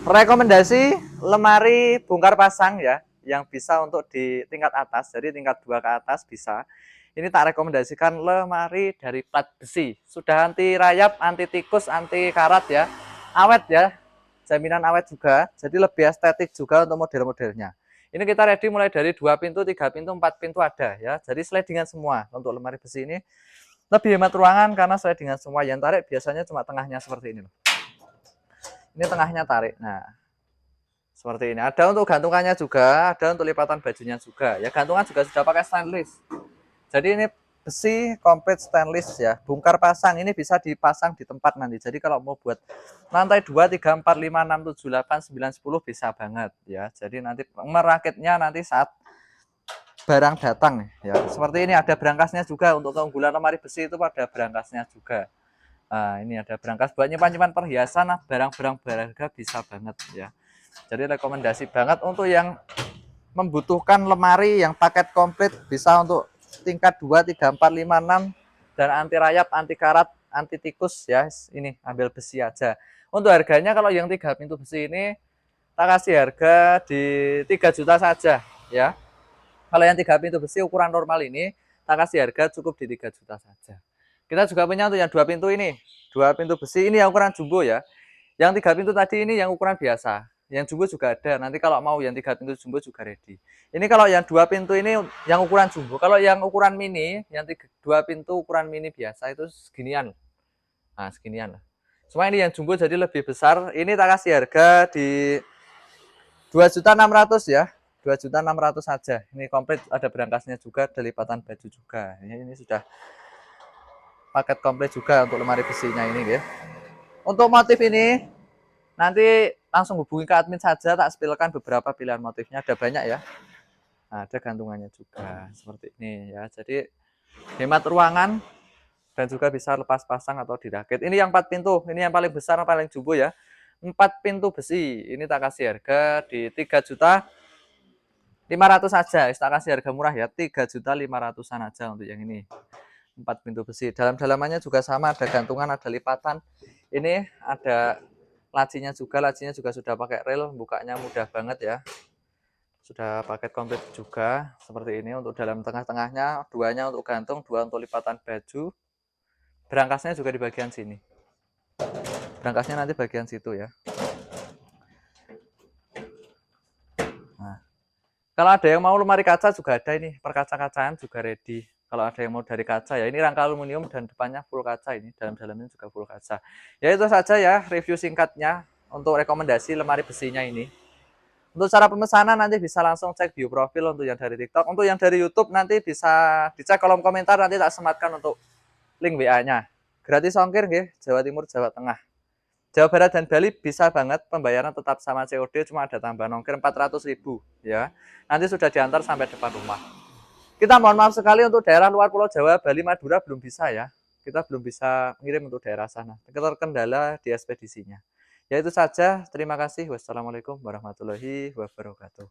Rekomendasi lemari bongkar pasang ya, yang bisa untuk di tingkat atas, jadi tingkat 2 ke atas bisa. Ini tak rekomendasikan lemari dari plat besi. Sudah anti rayap, anti tikus, anti karat ya. Awet ya, jaminan awet juga. Jadi lebih estetik juga untuk model-modelnya. Ini kita ready mulai dari 2 pintu, 3 pintu, 4 pintu ada ya. Jadi slidingan semua untuk lemari besi ini. Lebih hemat ruangan karena slidingan semua. Yang tarik biasanya cuma tengahnya seperti ini loh. Ini tengahnya tarik. Nah, seperti ini. Ada untuk gantungannya juga, ada untuk lipatan bajunya juga. Ya, gantungan juga sudah pakai stainless. Jadi ini besi komplit stainless ya. Bongkar pasang ini bisa dipasang di tempat nanti. Jadi kalau mau buat lantai 2, 3, 4, 5, 6, 7, 8, 9, 10 bisa banget ya. Jadi nanti merakitnya nanti saat barang datang ya. Seperti ini ada berangkasnya juga untuk keunggulan lemari besi itu ada berangkasnya juga. Nah, ini ada berangkas buat nyimpan-nyimpan perhiasan, barang-barang berharga bisa banget ya. Jadi rekomendasi banget untuk yang membutuhkan lemari yang paket komplit, bisa untuk tingkat 2, 3, 4, 5, 6 dan anti rayap, anti karat, anti tikus ya. Ini ambil besi aja. Untuk harganya kalau yang 3 pintu besi ini tak kasih harga di 3 juta saja ya. Kalau yang 3 pintu besi ukuran normal ini tak kasih harga cukup di 3 juta saja. Kita juga punya untuk yang 2 pintu ini. 2 pintu besi ini yang ukuran jumbo ya. Yang 3 pintu tadi ini yang ukuran biasa. Yang jumbo juga ada. Nanti kalau mau yang 3 pintu jumbo juga ready. Ini kalau yang 2 pintu ini yang ukuran jumbo. Kalau yang ukuran mini, yang 2 pintu ukuran mini biasa itu seginian. Nah, seginian lah. Cuma ini yang jumbo jadi lebih besar. Ini tak kasih harga di 2.600.000 ya. 2.600.000 saja. Ini komplit, ada berangkasnya juga, ada lipatan baju juga. Ini sudah paket komplit juga untuk lemari besinya ini ya. Untuk motif ini nanti langsung hubungi ke admin saja, tak spilkan beberapa pilihan motifnya, ada banyak ya. Nah, ada gantungannya juga seperti ini ya. Jadi hemat ruangan dan juga bisa lepas pasang atau dirakit. Ini yang 4 pintu, ini yang paling besar, paling jumbo ya. 4 pintu besi. Ini tak kasih harga di 3.500.000 saja. Tak kasih harga murah ya, 3.500.000-an aja untuk yang ini. 4 pintu besi. Dalam-dalamannya juga sama, ada gantungan, ada lipatan. Ini ada lacinya juga sudah pakai reel, bukanya mudah banget ya. Sudah paket komplit juga seperti ini. Untuk dalam tengah-tengahnya, duanya untuk gantung, dua untuk lipatan baju. Berangkasnya juga di bagian sini. Berangkasnya nanti bagian situ ya. Nah, kalau ada yang mau lemari kaca juga ada ini, perkaca-kacaan juga ready. Kalau ada yang mau dari kaca ya, ini rangka aluminium dan depannya full kaca ini, dalam-dalamnya juga full kaca. Ya itu saja ya review singkatnya untuk rekomendasi lemari besinya ini. Untuk cara pemesanan nanti bisa langsung cek view profil untuk yang dari TikTok. Untuk yang dari YouTube nanti bisa dicek kolom komentar, nanti tak sematkan untuk link WA-nya. Gratis ongkir nggih, Jawa Timur, Jawa Tengah. Jawa Barat dan Bali bisa banget, pembayaran tetap sama COD, cuma ada tambahan ongkir 400.000 ya. Nanti sudah diantar sampai depan rumah. Kita mohon maaf sekali untuk daerah luar Pulau Jawa, Bali, Madura belum bisa ya. Kita belum bisa ngirim untuk daerah sana. Terkendala di ekspedisinya. Ya itu saja. Terima kasih. Wassalamualaikum warahmatullahi wabarakatuh.